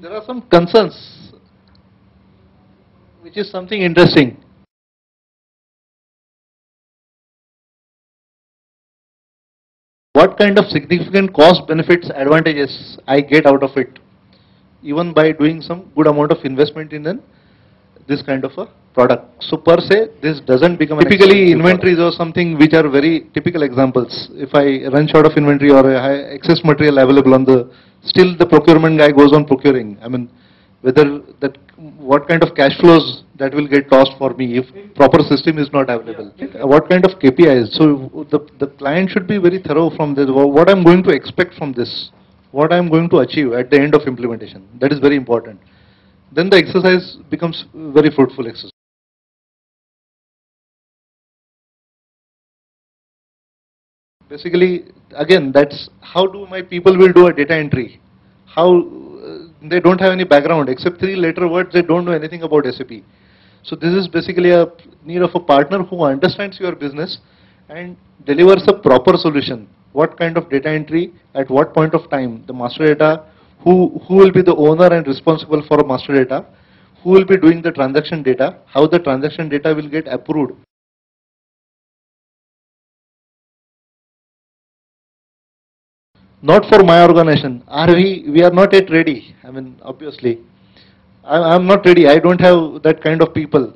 There are some concerns, which is something interesting. What kind of significant cost benefits advantages I get out of it, even by doing some good amount of investment in this kind of a product. So per se, this doesn't become typically inventories or something which are very typical examples. If I run short of inventory or I have excess material available on still the procurement guy goes on procuring. I mean, whether that, what kind of cash flows that will get lost for me if proper system is not available. What kind of KPIs? So the client should be very thorough from this. What I'm going to expect from this, what I'm going to achieve at the end of implementation. That is very important. Then the exercise becomes very fruitful exercise. Basically, again, that's how do my people will do a data entry. How they don't have any background except 3 letter words, they don't know anything about SAP. So this is basically a need of a partner who understands your business and delivers a proper solution. What kind of data entry, at what point of time, the master data, who will be the owner and responsible for master data, who will be doing the transaction data, how the transaction data will get approved. Not for my organization. We are not yet ready. I mean, obviously, I'm not ready. I don't have that kind of people.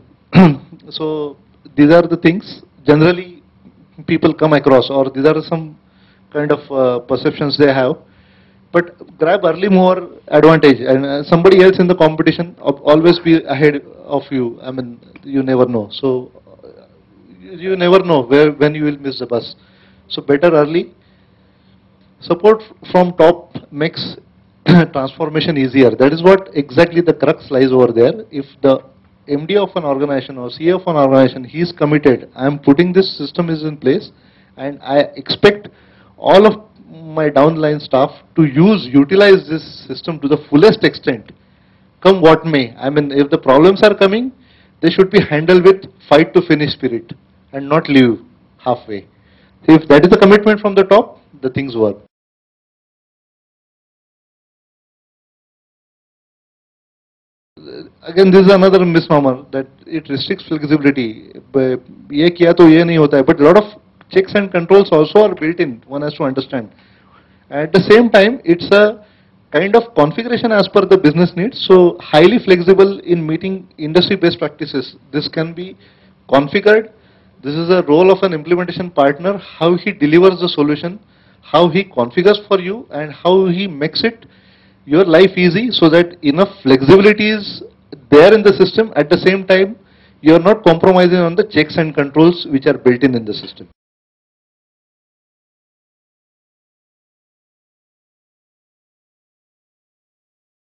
So these are the things generally people come across, or these are some kind of perceptions they have. But grab early mover advantage, and somebody else in the competition always be ahead of you. I mean, you never know. So you never know when you will miss the bus. So better early. Support from top makes transformation easier. That is what exactly the crux lies over there. If the MD of an organization or CEO of an organization, he is committed, I am putting this system is in place, and I expect all of my downline staff to utilize this system to the fullest extent, come what may. I mean, if the problems are coming, they should be handled with fight to finish spirit and not leave halfway. If that is the commitment from the top, the things work. Again, this is another misnomer that it restricts flexibility. ये किया तो ये नहीं होता है, but a lot of checks and controls also are built in. One has to understand. At the same time, it's a kind of configuration as per the business needs. So highly flexible in meeting industry best practices. This can be configured. This is a role of an implementation partner, how he delivers the solution, how he configures for you, and how he makes it your life easy so that enough flexibility is there in the system. At the same time, you are not compromising on the checks and controls which are built in the system.